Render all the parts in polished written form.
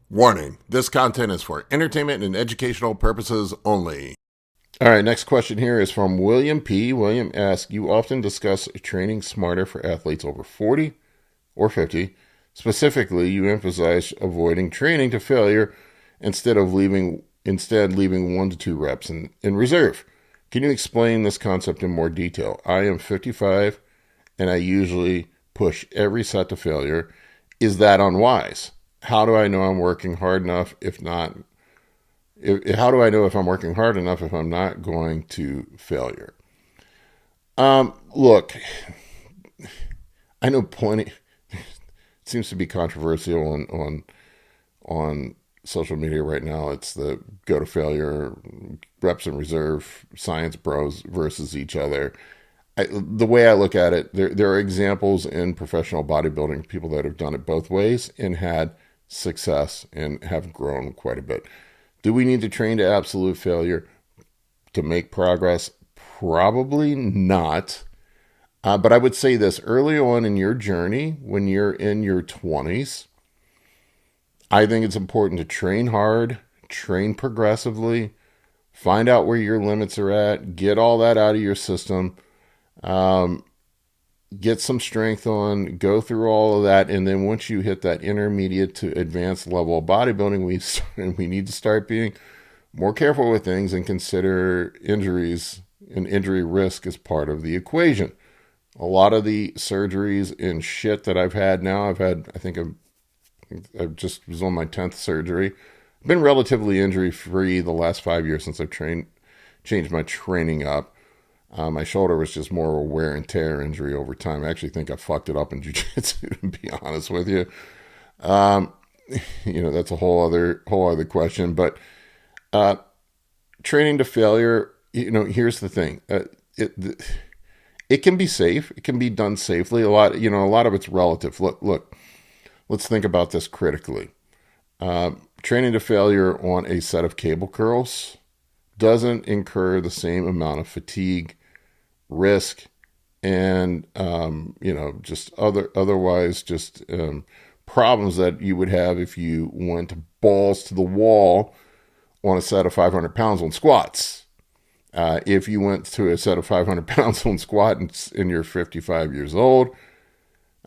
Warning, this content is for entertainment and educational purposes only. All right, next question here is from William P. William asks, you often discuss training smarter for athletes over 40 or 50. Specifically, you emphasize avoiding training to failure instead leaving 1 to 2 reps in reserve. Can you explain this concept in more detail? I am 55 and I usually push every set to failure. Is that unwise? How do I know I'm working hard enough? How do I know if I'm working hard enough if I'm not going to failure? Look, I know plenty. It seems to be controversial on social media right now. It's the go to failure, reps in reserve, science bros versus each other. The way I look at it, there are examples in professional bodybuilding, people that have done it both ways and had success and have grown quite a bit. Do we need to train to absolute failure to make progress? Probably not. But I would say this, early on in your journey, when you're in your 20s, I think it's important to train hard, train progressively, find out where your limits are at, get all that out of your system, get some strength on, go through all of that, and then once you hit that intermediate to advanced level of bodybuilding, we need to start being more careful with things and consider injuries and injury risk as part of the equation. A lot of the surgeries and shit that I've had now, I just was on my 10th surgery. I've been relatively injury free the last 5 years since I've changed my training up. My shoulder was just more of a wear and tear injury over time. I actually think I fucked it up in jiu-jitsu, to be honest with you. That's a whole other question. But training to failure, here's the thing. It can be safe. It can be done safely. A lot of it's relative. Look, let's think about this critically. Training to failure on a set of cable curls doesn't incur the same amount of fatigue, risk, and just otherwise problems that you would have if you went balls to the wall on a set of 500 pounds on squats. If you went to a set of 500 pounds on squat and you're 55 years old,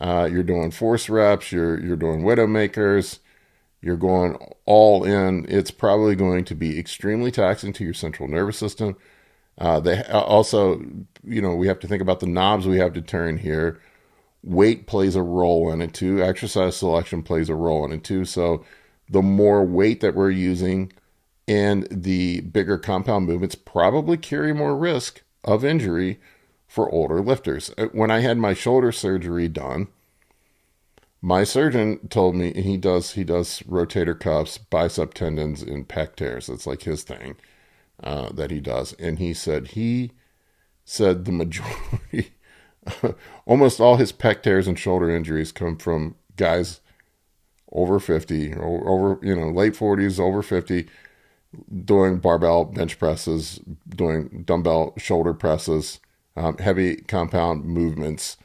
you're doing force reps, you're doing widowmakers, you're going all in, it's probably going to be extremely taxing to your central nervous system. They also, we have to think about the knobs we have to turn here. Weight plays a role in it too. Exercise selection plays a role in it too. So the more weight that we're using and the bigger compound movements probably carry more risk of injury for older lifters. When I had my shoulder surgery done, my surgeon told me he does rotator cuffs, bicep tendons, and pec tears. That's like his thing that he does. And he said the majority, almost all his pec tears and shoulder injuries come from guys over 50, or late 40s, over 50, doing barbell bench presses, doing dumbbell shoulder presses, heavy compound movements.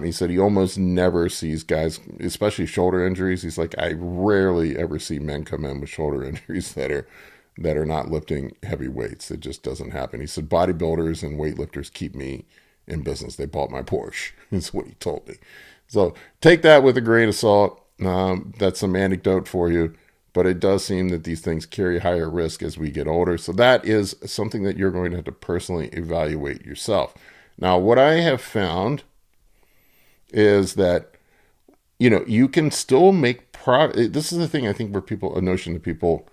He said he almost never sees guys, especially shoulder injuries. He's like, I rarely ever see men come in with shoulder injuries that are not lifting heavy weights. It just doesn't happen. He said bodybuilders and weightlifters keep me in business. They bought my Porsche, is what he told me. So take that with a grain of salt. That's some anecdote for you, but it does seem that these things carry higher risk as we get older. So that is something that you're going to have to personally evaluate yourself. Now, what I have found is that, you can still make progress. This is the thing I think a notion that people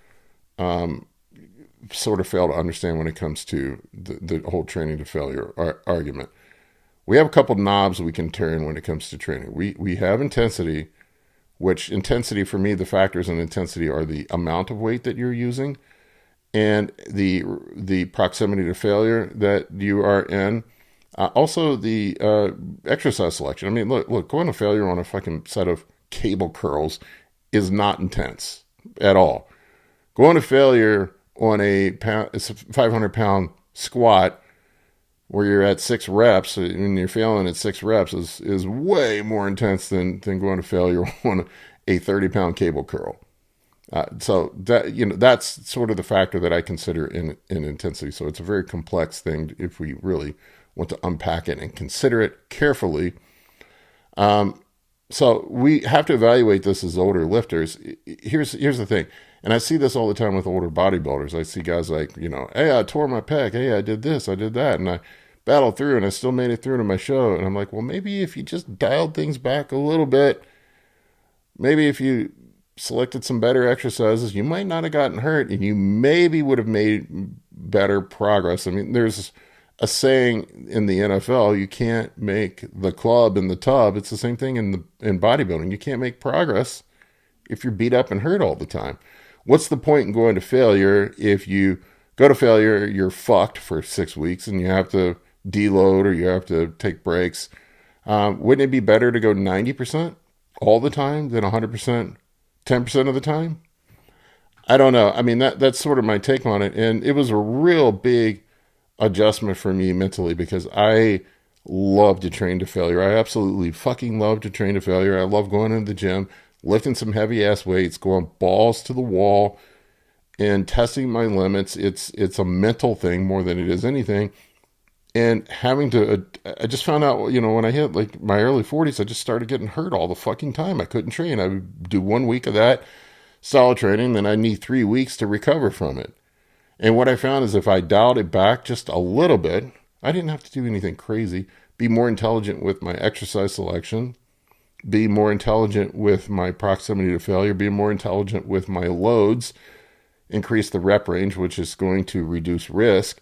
sort of fail to understand when it comes to the whole training to failure argument. We have a couple knobs we can turn when it comes to training. We have intensity, which intensity for me, the factors in intensity are the amount of weight that you're using and the proximity to failure that you are in. Also, the exercise selection. I mean, look, going to failure on a fucking set of cable curls is not intense at all. Going to failure on a 500-pound squat where you're at 6 reps and you're failing at 6 reps is way more intense than going to failure on a 30-pound cable curl. So that, that's sort of the factor that I consider in intensity. So it's a very complex thing if we really want to unpack it and consider it carefully. So we have to evaluate this as older lifters. Here's the thing, and I see this all the time with older bodybuilders. I see guys like, hey, I tore my pec. Hey, I did this, I did that, and I battled through, and I still made it through to my show. And I'm like, well, maybe if you just dialed things back a little bit, maybe if you selected some better exercises, you might not have gotten hurt, and you maybe would have made better progress. I mean, there's a saying in the NFL, you can't make the club in the tub. It's the same thing in bodybuilding. You can't make progress if you're beat up and hurt all the time. What's the point in going to failure? If you go to failure, you're fucked for 6 weeks and you have to deload or you have to take breaks. Wouldn't it be better to go 90% all the time than 100%, 10% of the time? I don't know. I mean, that's sort of my take on it. And it was a real big adjustment for me mentally because I love to train to failure. I absolutely fucking love to train to failure. I love going into the gym, lifting some heavy ass weights, going balls to the wall and testing my limits. It's a mental thing more than it is anything. And having to, I just found out, when I hit like my early 40s, I just started getting hurt all the fucking time. I couldn't train. I would do 1 week of that solid training, then I need 3 weeks to recover from it. And what I found is if I dialed it back just a little bit, I didn't have to do anything crazy, be more intelligent with my exercise selection, be more intelligent with my proximity to failure, be more intelligent with my loads, increase the rep range, which is going to reduce risk,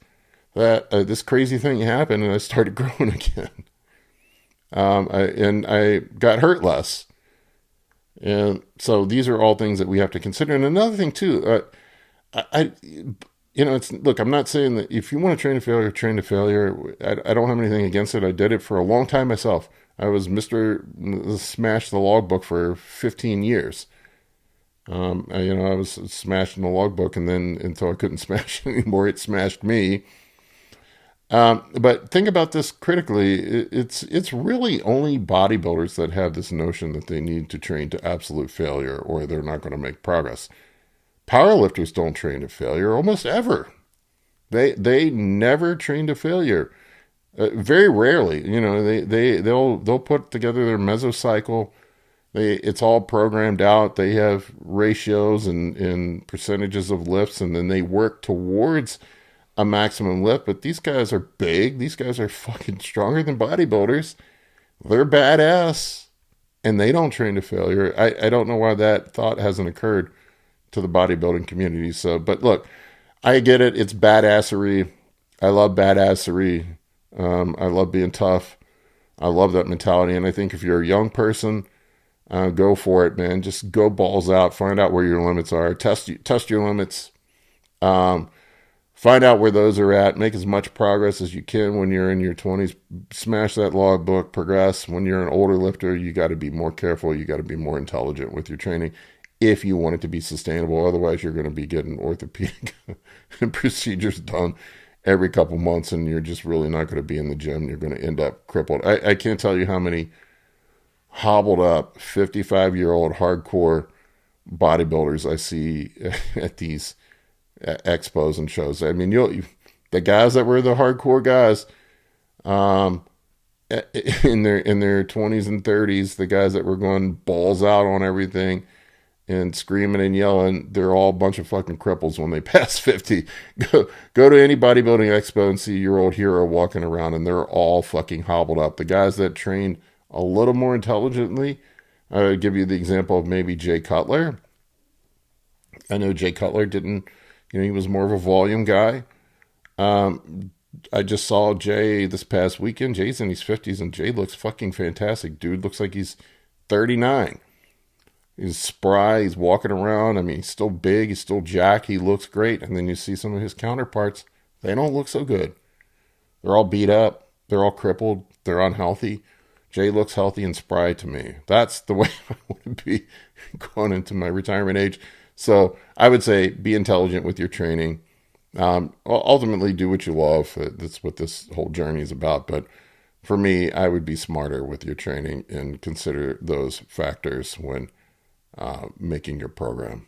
that this crazy thing happened and I started growing again. And I got hurt less. And so these are all things that we have to consider. And another thing too, look, I'm not saying that if you want to train to failure, train to failure. I don't have anything against it. I did it for a long time myself. I was Mr. Smash the Logbook for 15 years. I was smashing the logbook, and then until I couldn't smash it anymore, it smashed me. But think about this critically. It's really only bodybuilders that have this notion that they need to train to absolute failure or they're not going to make progress. Powerlifters don't train to failure almost ever. They never train to failure. Very rarely, they'll put together their mesocycle. It's all programmed out. They have ratios and percentages of lifts, and then they work towards a maximum lift. But these guys are big. These guys are fucking stronger than bodybuilders. They're badass, and they don't train to failure. I don't know why that thought hasn't occurred to the bodybuilding community. So, but look, I get it. It's badassery. I love badassery. I love being tough. I love that mentality. And I think if you're a young person, go for it, man. Just go balls out. Find out where your limits are. Test your limits. Find out where those are at. Make as much progress as you can when you're in your 20s. Smash that logbook. Progress. When you're an older lifter, you got to be more careful. You got to be more intelligent with your training if you want it to be sustainable. Otherwise, you're going to be getting orthopedic procedures done every couple months, and you're just really not going to be in the gym. You're going to end up crippled. I can't tell you how many hobbled up 55-year-old hardcore bodybuilders I see at these expos and shows. I mean, the guys that were the hardcore guys in their 20s and 30s, the guys that were going balls out on everything and screaming and yelling, they're all a bunch of fucking cripples when they pass 50. Go to any bodybuilding expo and see your old hero walking around, and they're all fucking hobbled up. The guys that trained a little more intelligently, I would give you the example of maybe Jay Cutler. I know Jay Cutler didn't, he was more of a volume guy. I just saw Jay this past weekend. Jay's in his 50s, and Jay looks fucking fantastic. Dude looks like he's 39. He's spry. He's walking around. I mean, he's still big. He's still jacked. He looks great. And then you see some of his counterparts. They don't look so good. They're all beat up. They're all crippled. They're unhealthy. Jay looks healthy and spry to me. That's the way I want to be going into my retirement age. So I would say be intelligent with your training. Ultimately, do what you love. That's what this whole journey is about. But for me, I would be smarter with your training and consider those factors when making your program.